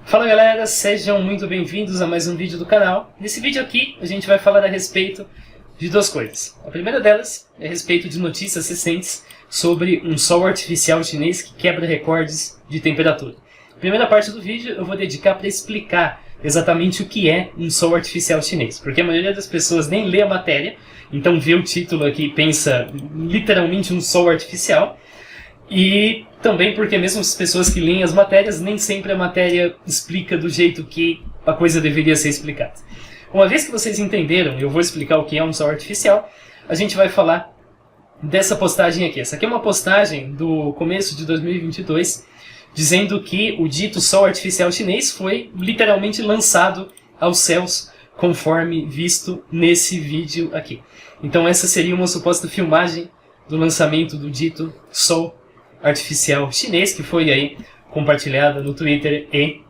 Fala galera, sejam muito bem-vindos a mais um vídeo do canal. Nesse vídeo aqui a gente vai falar a respeito de duas coisas. A primeira delas é a respeito de notícias recentes sobre um sol artificial chinês que quebra recordes de temperatura. A primeira parte do vídeo eu vou dedicar para explicar exatamente o que é um sol artificial chinês, porque a maioria das pessoas nem lê a matéria, então vê o título aqui e pensa literalmente um sol artificial. E também porque mesmo as pessoas que leem as matérias, nem sempre a matéria explica do jeito que a coisa deveria ser explicada. Uma vez que vocês entenderam, eu vou explicar o que é um sol artificial, a gente vai falar dessa postagem aqui. Essa aqui é uma postagem do começo de 2022, dizendo que o dito sol artificial chinês foi literalmente lançado aos céus, conforme visto nesse vídeo aqui. Então essa seria uma suposta filmagem do lançamento do dito sol artificial chinês, que foi aí compartilhada no Twitter e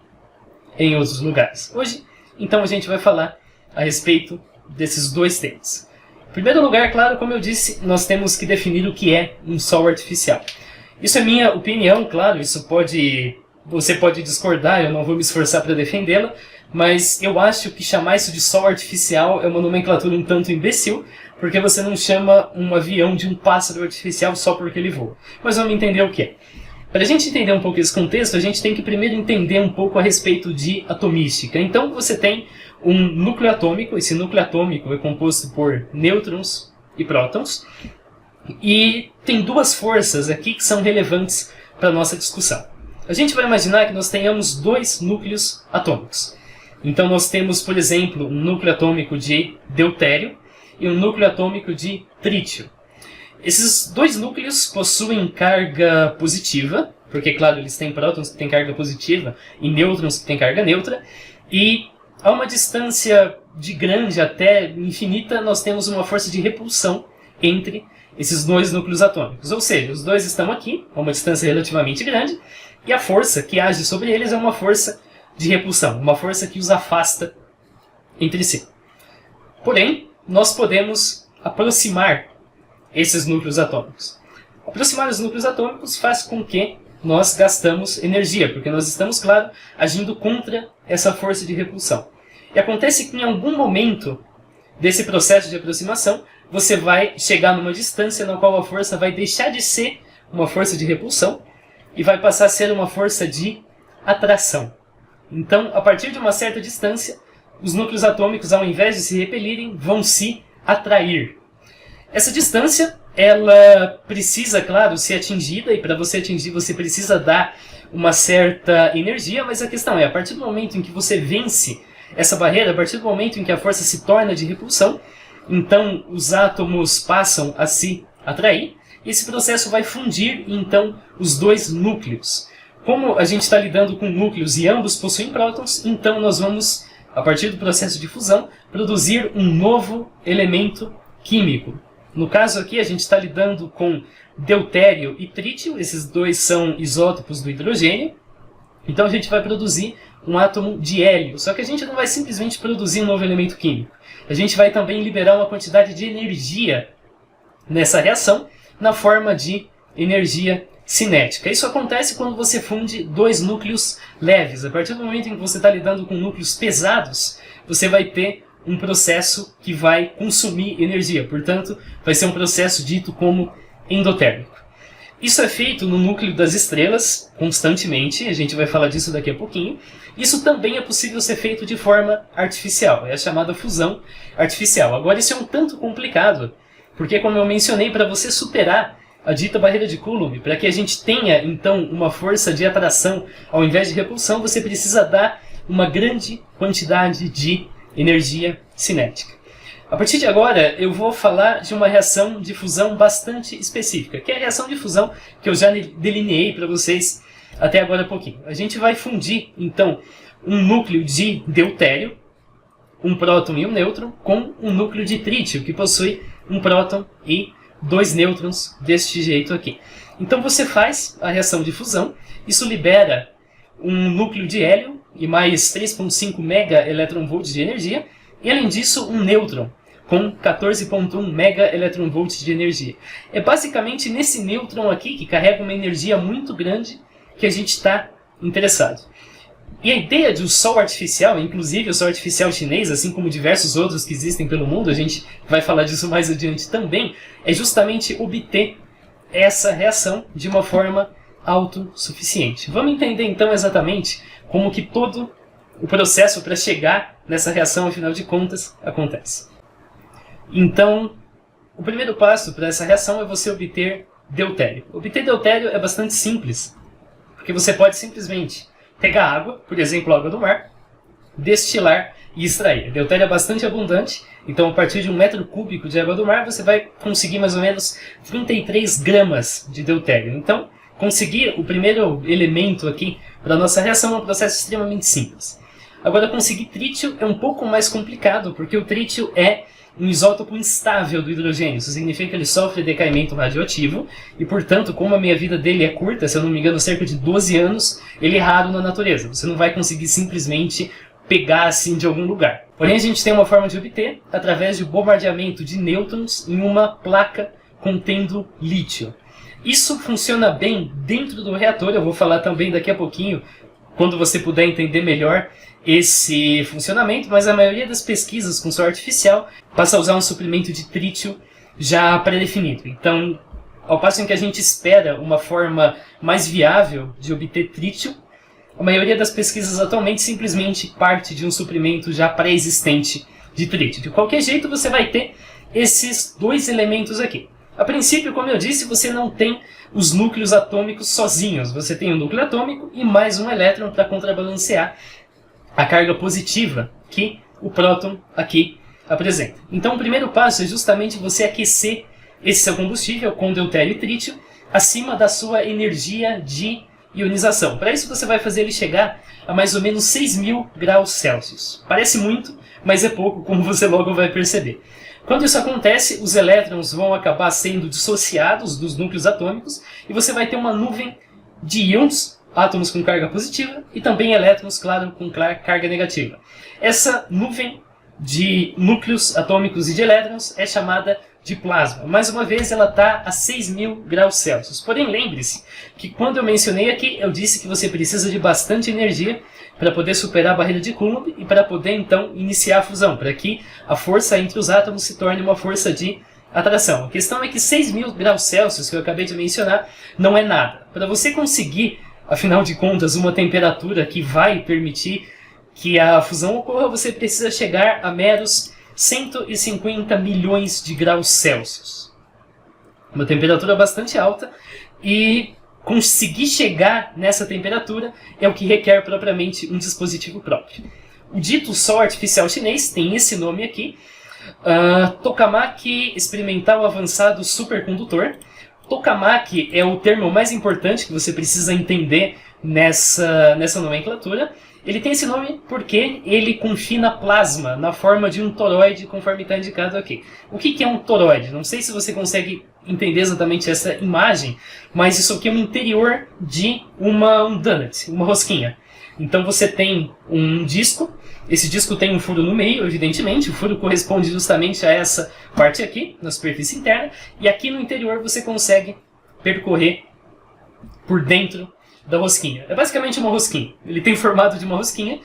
em outros lugares. Hoje, então, a gente vai falar a respeito desses dois temas. Em primeiro lugar, claro, como eu disse, nós temos que definir o que é um sol artificial. Isso é minha opinião, claro, você pode discordar, eu não vou me esforçar para defendê-la, mas eu acho que chamar isso de sol artificial é uma nomenclatura um tanto imbecil, porque você não chama um avião de um pássaro artificial só porque ele voa. Mas vamos entender o que é. Para a gente entender um pouco esse contexto, a gente tem que primeiro entender um pouco a respeito de atomística. Então você tem um núcleo atômico, esse núcleo atômico é composto por nêutrons e prótons, e tem duas forças aqui que são relevantes para a nossa discussão. A gente vai imaginar que nós tenhamos dois núcleos atômicos. Então nós temos, por exemplo, um núcleo atômico de deutério e um núcleo atômico de trítio. Esses dois núcleos possuem carga positiva, porque, claro, eles têm prótons que têm carga positiva e nêutrons que têm carga neutra, e a uma distância de grande até infinita nós temos uma força de repulsão entre esses dois núcleos atômicos. Ou seja, os dois estão aqui, a uma distância relativamente grande, e a força que age sobre eles é uma força de repulsão, uma força que os afasta entre si. Porém, nós podemos aproximar esses núcleos atômicos. Aproximar os núcleos atômicos faz com que nós gastamos energia, porque nós estamos, claro, agindo contra essa força de repulsão. E acontece que em algum momento desse processo de aproximação, você vai chegar numa distância na qual a força vai deixar de ser uma força de repulsão e vai passar a ser uma força de atração. Então, a partir de uma certa distância, os núcleos atômicos, ao invés de se repelirem, vão se atrair. Essa distância, ela precisa, claro, ser atingida, e para você atingir, você precisa dar uma certa energia, mas a questão é, a partir do momento em que você vence essa barreira, a partir do momento em que a força se torna de repulsão, então os átomos passam a se atrair, e esse processo vai fundir, então, os dois núcleos. Como a gente está lidando com núcleos e ambos possuem prótons, então nós vamos, a partir do processo de fusão, produzir um novo elemento químico. No caso aqui, a gente está lidando com deutério e trítio, esses dois são isótopos do hidrogênio. Então a gente vai produzir um átomo de hélio, só que a gente não vai simplesmente produzir um novo elemento químico. A gente vai também liberar uma quantidade de energia nessa reação, na forma de energia cinética. Isso acontece quando você funde dois núcleos leves. A partir do momento em que você está lidando com núcleos pesados, você vai ter um processo que vai consumir energia. Portanto, vai ser um processo dito como endotérmico. Isso é feito no núcleo das estrelas constantemente, a gente vai falar disso daqui a pouquinho. Isso também é possível ser feito de forma artificial, é a chamada fusão artificial. Agora, isso é um tanto complicado, porque, como eu mencionei, para você superar a dita barreira de Coulomb, para que a gente tenha, então, uma força de atração ao invés de repulsão, você precisa dar uma grande quantidade de energia cinética. A partir de agora, eu vou falar de uma reação de fusão bastante específica, que é a reação de fusão que eu já delineei para vocês até agora há pouquinho. A gente vai fundir, então, um núcleo de deutério, um próton e um nêutron, com um núcleo de trítio, que possui um próton e dois nêutrons deste jeito aqui. Então você faz a reação de fusão, isso libera um núcleo de hélio e mais 3,5 MeV de energia, e além disso um nêutron com 14,1 MeV de energia. É basicamente nesse nêutron aqui, que carrega uma energia muito grande, que a gente está interessado. E a ideia de um sol artificial, inclusive o sol artificial chinês, assim como diversos outros que existem pelo mundo, a gente vai falar disso mais adiante também, é justamente obter essa reação de uma forma autossuficiente. Vamos entender então exatamente como que todo o processo para chegar nessa reação, afinal de contas, acontece. Então, o primeiro passo para essa reação é você obter deutério. Obter deutério é bastante simples, porque você pode simplesmente pegar água, por exemplo, água do mar, destilar e extrair. A deutério é bastante abundante, então a partir de 1 metro cúbico de água do mar você vai conseguir mais ou menos 33 gramas de deutério. Então, conseguir o primeiro elemento aqui para a nossa reação é um processo extremamente simples. Agora, conseguir trítio é um pouco mais complicado, porque o trítio é um isótopo instável do hidrogênio. Isso significa que ele sofre decaimento radioativo e, portanto, como a meia-vida dele é curta, se eu não me engano, cerca de 12 anos, ele é raro na natureza. Você não vai conseguir simplesmente pegar assim de algum lugar. Porém, a gente tem uma forma de obter através de bombardeamento de nêutrons em uma placa contendo lítio. Isso funciona bem dentro do reator, eu vou falar também daqui a pouquinho, quando você puder entender melhor esse funcionamento, mas a maioria das pesquisas com sol artificial passa a usar um suprimento de trítio já pré-definido. Então, ao passo em que a gente espera uma forma mais viável de obter trítio, a maioria das pesquisas atualmente simplesmente parte de um suprimento já pré-existente de trítio. De qualquer jeito, você vai ter esses dois elementos aqui. A princípio, como eu disse, você não tem os núcleos atômicos sozinhos. Você tem um núcleo atômico e mais um elétron para contrabalancear a carga positiva que o próton aqui apresenta. Então, o primeiro passo é justamente você aquecer esse seu combustível com deutério e trítio acima da sua energia de ionização. Para isso, você vai fazer ele chegar a mais ou menos 6.000 graus Celsius. Parece muito, mas é pouco, como você logo vai perceber. Quando isso acontece, os elétrons vão acabar sendo dissociados dos núcleos atômicos e você vai ter uma nuvem de íons, átomos com carga positiva, e também elétrons, claro, com carga negativa. Essa nuvem de núcleos atômicos e de elétrons é chamada de plasma. Mais uma vez, ela está a 6.000 graus Celsius. Porém, lembre-se que quando eu mencionei aqui, eu disse que você precisa de bastante energia para poder superar a barreira de Coulomb e para poder, então, iniciar a fusão, para que a força entre os átomos se torne uma força de atração. A questão é que 6.000 graus Celsius, que eu acabei de mencionar, não é nada. Para você conseguir, afinal de contas, uma temperatura que vai permitir que a fusão ocorra, você precisa chegar a meros 150 milhões de graus Celsius. Uma temperatura bastante alta, e conseguir chegar nessa temperatura é o que requer propriamente um dispositivo próprio. O dito sol artificial chinês tem esse nome aqui, Tokamak Experimental Avançado Supercondutor. Tokamak é o termo mais importante que você precisa entender nessa nomenclatura. Ele tem esse nome porque ele confina plasma na forma de um toroide, conforme está indicado aqui. O que é um toroide? Não sei se você consegue entender exatamente essa imagem, mas isso aqui é o interior de um donut, uma rosquinha. Então você tem um disco, esse disco tem um furo no meio, evidentemente, o furo corresponde justamente a essa parte aqui, na superfície interna, e aqui no interior você consegue percorrer por dentro da rosquinha. É basicamente uma rosquinha. Ele tem formato de uma rosquinha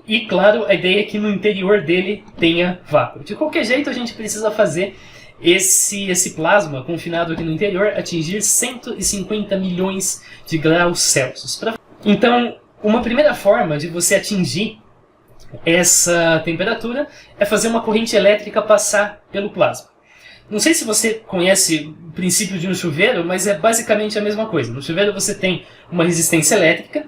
e, claro, a ideia é que no interior dele tenha vácuo. De qualquer jeito, a gente precisa fazer esse plasma confinado aqui no interior atingir 150 milhões de graus Celsius. Então, uma primeira forma de você atingir essa temperatura é fazer uma corrente elétrica passar pelo plasma. Não sei se você conhece o princípio de um chuveiro, mas é basicamente a mesma coisa. No chuveiro você tem uma resistência elétrica,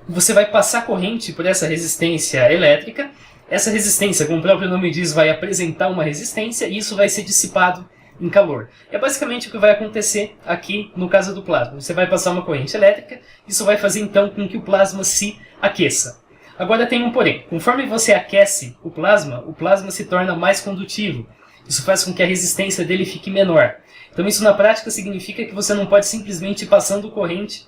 você vai passar corrente por essa resistência elétrica, essa resistência, como o próprio nome diz, vai apresentar uma resistência e isso vai ser dissipado em calor. É basicamente o que vai acontecer aqui no caso do plasma. Você vai passar uma corrente elétrica, isso vai fazer então com que o plasma se aqueça. Agora tem um porém. Conforme você aquece o plasma se torna mais condutivo. Isso faz com que a resistência dele fique menor. Então isso na prática significa que você não pode simplesmente ir passando corrente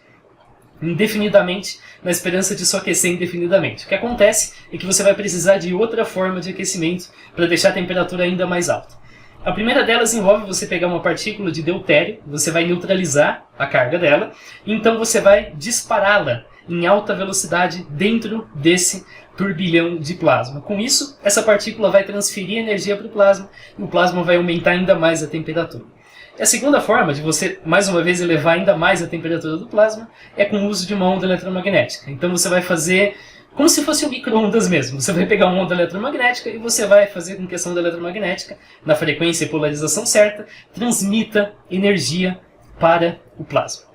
indefinidamente na esperança de só aquecer indefinidamente. O que acontece é que você vai precisar de outra forma de aquecimento para deixar a temperatura ainda mais alta. A primeira delas envolve você pegar uma partícula de deutério, você vai neutralizar a carga dela, e então você vai dispará-la em alta velocidade dentro desse turbilhão de plasma. Com isso, essa partícula vai transferir energia para o plasma e o plasma vai aumentar ainda mais a temperatura. E a segunda forma de você, mais uma vez, elevar ainda mais a temperatura do plasma é com o uso de uma onda eletromagnética. Então você vai fazer como se fosse um micro-ondas mesmo. Você vai pegar uma onda eletromagnética e você vai fazer com que essa onda eletromagnética, na frequência e polarização certa, transmita energia para o plasma.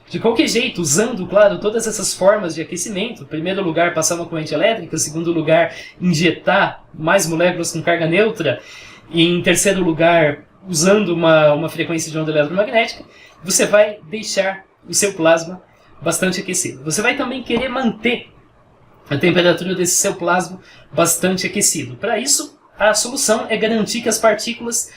De qualquer jeito, usando, claro, todas essas formas de aquecimento, em primeiro lugar, passar uma corrente elétrica, em segundo lugar, injetar mais moléculas com carga neutra, e em terceiro lugar, usando uma frequência de onda eletromagnética, você vai deixar o seu plasma bastante aquecido. Você vai também querer manter a temperatura desse seu plasma bastante aquecido. Para isso, a solução é garantir que as partículas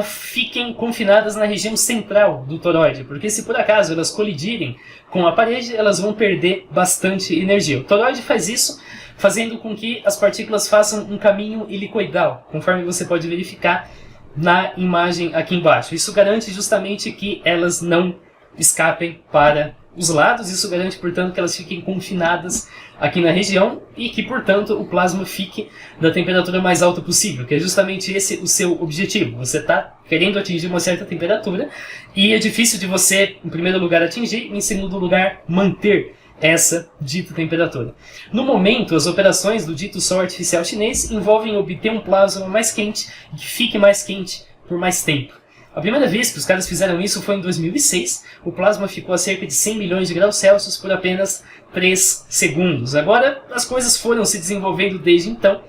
fiquem confinadas na região central do toroide, porque se por acaso elas colidirem com a parede, elas vão perder bastante energia. O toroide faz isso fazendo com que as partículas façam um caminho helicoidal, conforme você pode verificar na imagem aqui embaixo. Isso garante justamente que elas não escapem para os lados, isso garante, portanto, que elas fiquem confinadas aqui na região e que, portanto, o plasma fique da temperatura mais alta possível, que é justamente esse o seu objetivo. Você está querendo atingir uma certa temperatura e é difícil de você, em primeiro lugar, atingir e, em segundo lugar, manter essa dita temperatura. No momento, as operações do dito Sol artificial chinês envolvem obter um plasma mais quente e que fique mais quente por mais tempo. A primeira vez que os caras fizeram isso foi em 2006. O plasma ficou a cerca de 100 milhões de graus Celsius por apenas 3 segundos. Agora, as coisas foram se desenvolvendo desde então.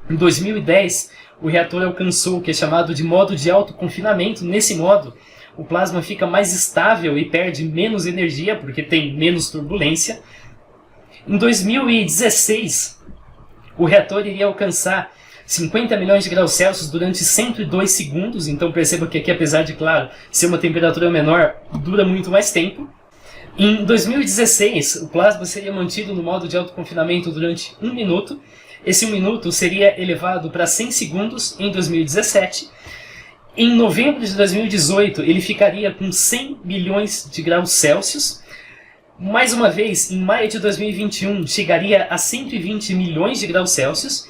Em 2010, o reator alcançou o que é chamado de modo de autoconfinamento. Nesse modo, o plasma fica mais estável e perde menos energia, porque tem menos turbulência. Em 2016, o reator iria alcançar 50 milhões de graus Celsius durante 102 segundos, então perceba que aqui, apesar de, claro, ser uma temperatura menor, dura muito mais tempo. Em 2016, o plasma seria mantido no modo de autoconfinamento durante 1 minuto. Esse 1 minuto seria elevado para 100 segundos em 2017. Em novembro de 2018, ele ficaria com 100 milhões de graus Celsius. Mais uma vez, em maio de 2021, chegaria a 120 milhões de graus Celsius.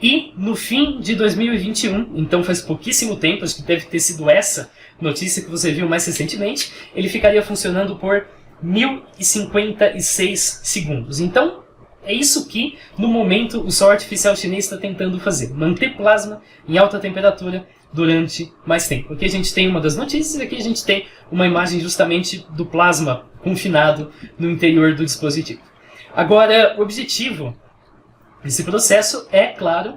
E no fim de 2021, então faz pouquíssimo tempo, acho que deve ter sido essa notícia que você viu mais recentemente, ele ficaria funcionando por 1056 segundos. Então, é isso que, no momento, o Sol artificial chinês está tentando fazer. Manter plasma em alta temperatura durante mais tempo. Aqui a gente tem uma das notícias e aqui a gente tem uma imagem justamente do plasma confinado no interior do dispositivo. Agora, o objetivo desse processo é, claro,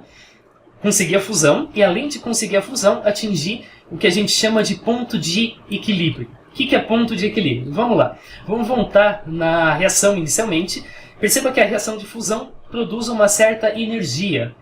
conseguir a fusão e, além de conseguir a fusão, atingir o que a gente chama de ponto de equilíbrio. O que é ponto de equilíbrio? Vamos lá. Vamos voltar na reação inicialmente. Perceba que a reação de fusão produz uma certa energia.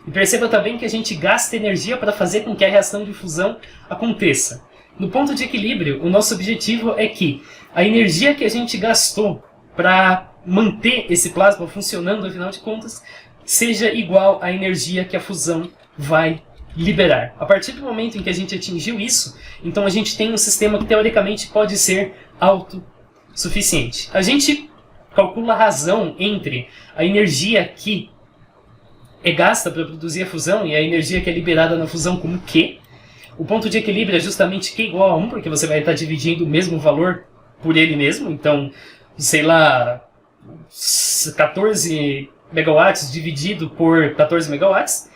E perceba também que a gente gasta energia para fazer com que a reação de fusão aconteça. No ponto de equilíbrio, o nosso objetivo é que a energia que a gente gastou para manter esse plasma funcionando, afinal de contas, seja igual à energia que a fusão vai liberar. A partir do momento em que a gente atingiu isso, então a gente tem um sistema que teoricamente pode ser autossuficiente. A gente calcula a razão entre a energia que é gasta para produzir a fusão e a energia que é liberada na fusão como Q. O ponto de equilíbrio é justamente Q igual a 1, porque você vai estar dividindo o mesmo valor por ele mesmo. Então, sei lá, 14 megawatts dividido por 14 megawatts.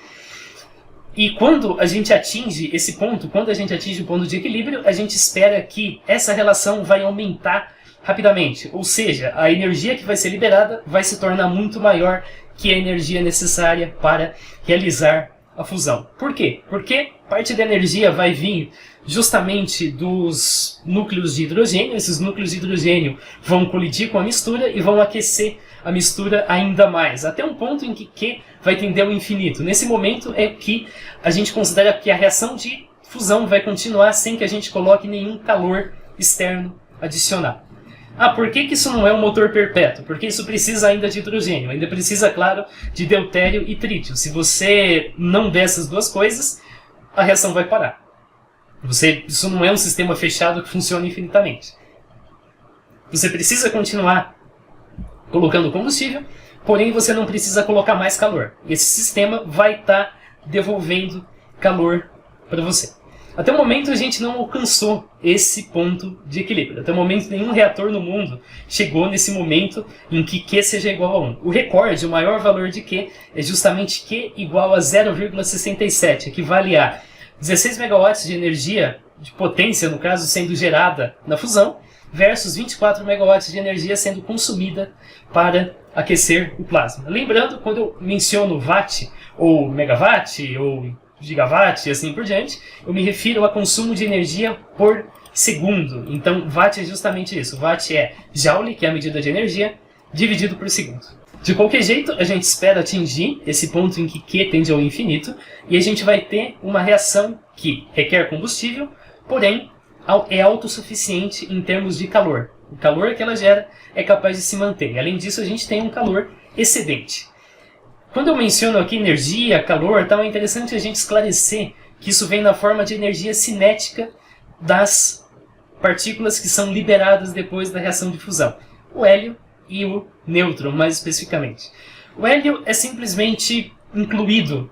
E quando a gente atinge esse ponto, quando a gente atinge o ponto de equilíbrio, a gente espera que essa relação vai aumentar rapidamente. Ou seja, a energia que vai ser liberada vai se tornar muito maior que a energia necessária para realizar a fusão. Por quê? Porque parte da energia vai vir justamente dos núcleos de hidrogênio. Esses núcleos de hidrogênio vão colidir com a mistura e vão aquecer a mistura ainda mais, até um ponto em que Q vai tender ao infinito. Nesse momento é que a gente considera que a reação de fusão vai continuar sem que a gente coloque nenhum calor externo adicional. Ah, por que isso não é um motor perpétuo? Porque isso precisa ainda de hidrogênio, ainda precisa, claro, de deutério e trítio. Se você não der essas duas coisas, a reação vai parar. Isso não é um sistema fechado que funciona infinitamente. Você precisa continuar colocando combustível, porém você não precisa colocar mais calor. Esse sistema vai estar devolvendo calor para você. Até o momento a gente não alcançou esse ponto de equilíbrio. Até o momento nenhum reator no mundo chegou nesse momento em que Q seja igual a 1. O recorde, o maior valor de Q, é justamente Q igual a 0,67, equivale a 16 megawatts de energia, de potência no caso, sendo gerada na fusão, versus 24 megawatts de energia sendo consumida para aquecer o plasma. Lembrando, quando eu menciono watt, ou megawatt, ou gigawatt e assim por diante, eu me refiro a consumo de energia por segundo. Então, watt é justamente isso. Watt é joule, que é a medida de energia, dividido por segundo. De qualquer jeito, a gente espera atingir esse ponto em que Q tende ao infinito, e a gente vai ter uma reação que requer combustível, porém é autossuficiente em termos de calor. O calor que ela gera é capaz de se manter. Além disso, a gente tem um calor excedente. Quando eu menciono aqui energia, calor, é interessante a gente esclarecer que isso vem na forma de energia cinética das partículas que são liberadas depois da reação de fusão. O hélio e o nêutron, mais especificamente. O hélio é simplesmente incluído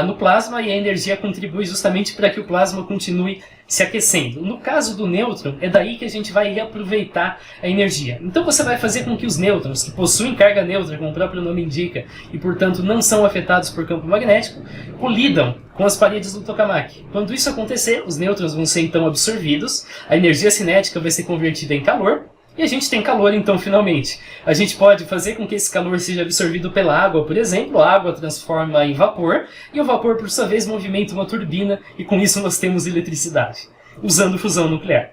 no plasma e a energia contribui justamente para que o plasma continue se aquecendo. No caso do nêutron, é daí que a gente vai reaproveitar a energia. Então você vai fazer com que os nêutrons, que possuem carga neutra, como o próprio nome indica, e portanto não são afetados por campo magnético, colidam com as paredes do tokamak. Quando isso acontecer, os nêutrons vão ser então absorvidos, a energia cinética vai ser convertida em calor, e a gente tem calor então finalmente. A gente pode fazer com que esse calor seja absorvido pela água, por exemplo. A água transforma em vapor, e o vapor por sua vez movimenta uma turbina, e com isso nós temos eletricidade, usando fusão nuclear.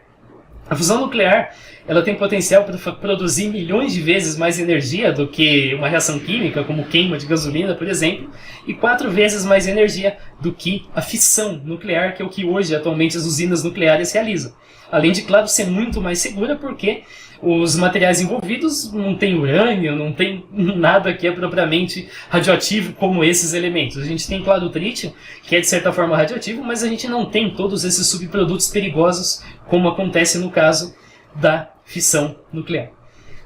A fusão nuclear ela tem potencial para produzir milhões de vezes mais energia do que uma reação química, como queima de gasolina, por exemplo, e 4 vezes mais energia do que a fissão nuclear, que é o que hoje atualmente as usinas nucleares realizam. Além de, claro, ser muito mais segura, porque os materiais envolvidos não tem urânio, não tem nada que é propriamente radioativo como esses elementos. A gente tem, claro, o trítio, que é de certa forma radioativo, mas a gente não tem todos esses subprodutos perigosos, como acontece no caso da fissão nuclear.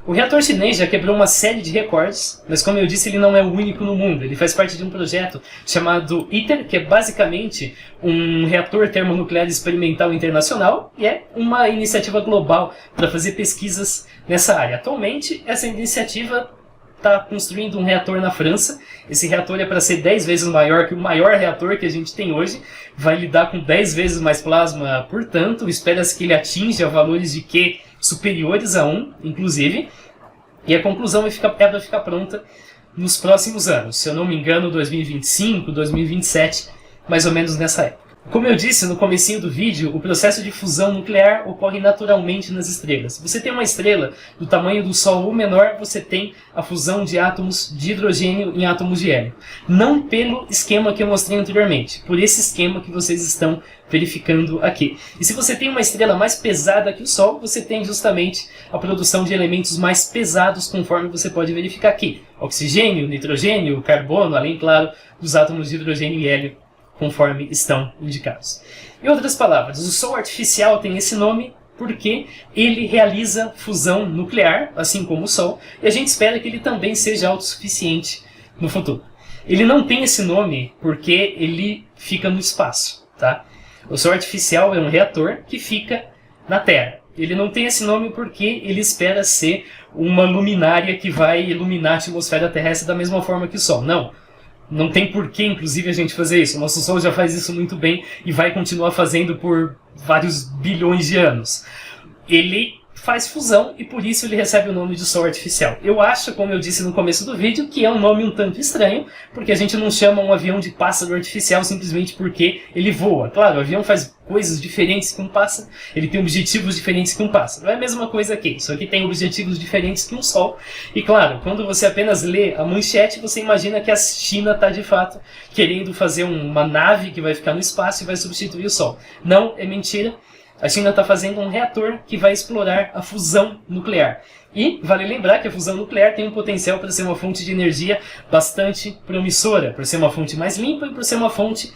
O reator chinês já quebrou uma série de recordes, mas como eu disse, ele não é o único no mundo. Ele faz parte de um projeto chamado ITER, que é basicamente um reator termonuclear experimental internacional, e é uma iniciativa global para fazer pesquisas nessa área. Atualmente, essa iniciativa está construindo um reator na França. Esse reator é para ser 10 vezes maior que o maior reator que a gente tem hoje. Vai lidar com 10 vezes mais plasma, portanto, espera-se que ele atinja valores de Q superiores a 1, inclusive. E a conclusão é para ficar pronta nos próximos anos. Se eu não me engano, 2025, 2027, mais ou menos nessa época. Como eu disse no comecinho do vídeo, o processo de fusão nuclear ocorre naturalmente nas estrelas. Se você tem uma estrela do tamanho do Sol ou menor, você tem a fusão de átomos de hidrogênio em átomos de hélio. Não pelo esquema que eu mostrei anteriormente, por esse esquema que vocês estão verificando aqui. E se você tem uma estrela mais pesada que o Sol, você tem justamente a produção de elementos mais pesados, conforme você pode verificar aqui. Oxigênio, nitrogênio, carbono, além, claro, dos átomos de hidrogênio e hélio, conforme estão indicados. Em outras palavras, o Sol artificial tem esse nome porque ele realiza fusão nuclear, assim como o Sol, e a gente espera que ele também seja autossuficiente no futuro. Ele não tem esse nome porque ele fica no espaço, tá? O Sol artificial é um reator que fica na Terra. Ele não tem esse nome porque ele espera ser uma luminária que vai iluminar a atmosfera terrestre da mesma forma que o Sol. Não tem porquê, inclusive, a gente fazer isso. O nosso Sol já faz isso muito bem e vai continuar fazendo por vários bilhões de anos. Ele faz fusão e por isso ele recebe o nome de Sol artificial. Eu acho, como eu disse no começo do vídeo, que é um nome um tanto estranho, porque a gente não chama um avião de pássaro artificial simplesmente porque ele voa. Claro, o avião faz coisas diferentes que um pássaro, ele tem objetivos diferentes que um pássaro. É a mesma coisa aqui, só que tem objetivos diferentes que um Sol. E claro, quando você apenas lê a manchete, você imagina que a China está de fato querendo fazer uma nave que vai ficar no espaço e vai substituir o Sol. Não, é mentira. A China está fazendo um reator que vai explorar a fusão nuclear. E vale lembrar que a fusão nuclear tem um potencial para ser uma fonte de energia bastante promissora, por ser uma fonte mais limpa e por ser uma fonte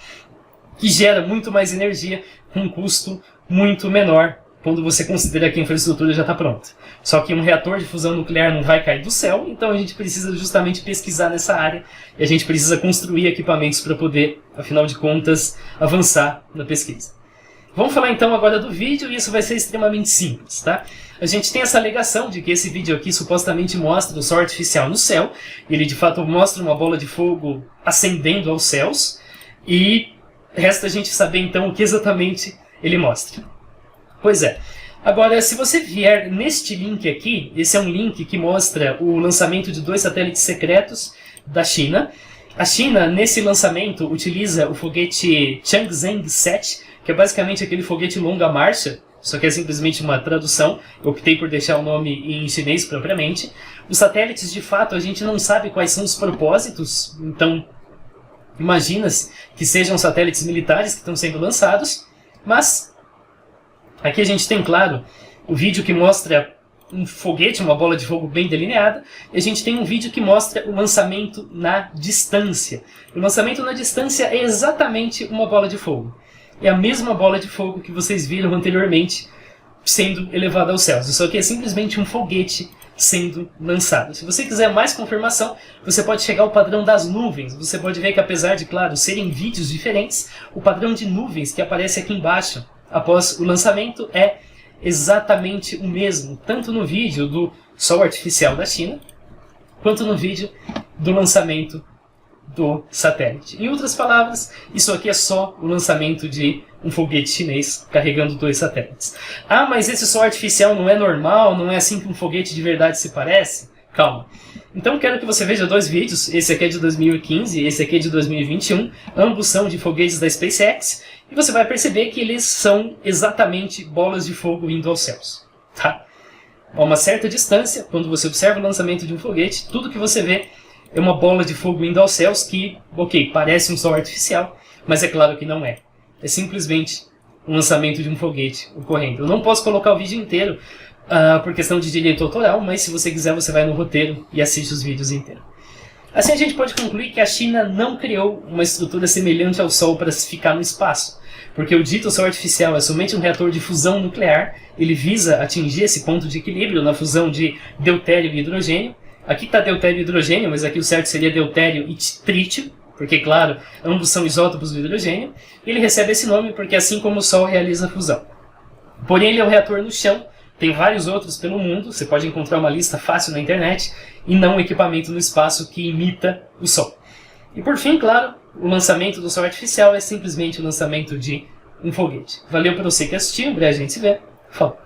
que gera muito mais energia com um custo muito menor quando você considera que a infraestrutura já está pronta. Só que um reator de fusão nuclear não vai cair do céu, então a gente precisa justamente pesquisar nessa área e a gente precisa construir equipamentos para poder, afinal de contas, avançar na pesquisa. Vamos falar então agora do vídeo e isso vai ser extremamente simples, tá? A gente tem essa alegação de que esse vídeo aqui supostamente mostra o sol artificial no céu, ele de fato mostra uma bola de fogo ascendendo aos céus e resta a gente saber então o que exatamente ele mostra. Pois é. Agora, se você vier neste link aqui, esse é um link que mostra o lançamento de 2 satélites secretos da China. A China, nesse lançamento, utiliza o foguete Changzheng-7, que é basicamente aquele foguete longa marcha, só que é simplesmente uma tradução. Eu optei por deixar o nome em chinês propriamente. Os satélites, de fato, a gente não sabe quais são os propósitos, então imagina-se que sejam satélites militares que estão sendo lançados, mas aqui a gente tem, claro, o vídeo que mostra um foguete, uma bola de fogo bem delineada, e a gente tem um vídeo que mostra o lançamento na distância. O lançamento na distância é exatamente uma bola de fogo. É a mesma bola de fogo que vocês viram anteriormente sendo elevada aos céus. Isso aqui é simplesmente um foguete sendo lançado. Se você quiser mais confirmação, você pode chegar ao padrão das nuvens. Você pode ver que, apesar de, claro, serem vídeos diferentes, o padrão de nuvens que aparece aqui embaixo após o lançamento é exatamente o mesmo, tanto no vídeo do sol artificial da China, quanto no vídeo do lançamento do satélite. Em outras palavras, isso aqui é só o lançamento de um foguete chinês carregando 2 satélites. Ah, mas esse sol artificial não é normal, não é assim que um foguete de verdade se parece? Calma. Então quero que você veja 2 vídeos, esse aqui é de 2015 e esse aqui é de 2021, ambos são de foguetes da SpaceX, e você vai perceber que eles são exatamente bolas de fogo indo aos céus. Tá? A uma certa distância, quando você observa o lançamento de um foguete, tudo que você vê é uma bola de fogo indo aos céus que, ok, parece um sol artificial, mas é claro que não é. É simplesmente um lançamento de um foguete ocorrendo. Eu não posso colocar o vídeo inteiro por questão de direito autoral, mas se você quiser você vai no roteiro e assiste os vídeos inteiros. Assim a gente pode concluir que a China não criou uma estrutura semelhante ao Sol para se ficar no espaço, porque o dito Sol artificial é somente um reator de fusão nuclear, ele visa atingir esse ponto de equilíbrio na fusão de deutério e hidrogênio. Aqui está deutério e hidrogênio, mas aqui o certo seria deutério e trítio, porque, claro, ambos são isótopos do hidrogênio, e ele recebe esse nome porque assim como o Sol realiza a fusão. Porém, ele é um reator no chão, tem vários outros pelo mundo, você pode encontrar uma lista fácil na internet, e não um equipamento no espaço que imita o Sol. E por fim, claro, o lançamento do Sol artificial é simplesmente o lançamento de um foguete. Valeu para você que assistiu, em breve a gente se vê. Falou!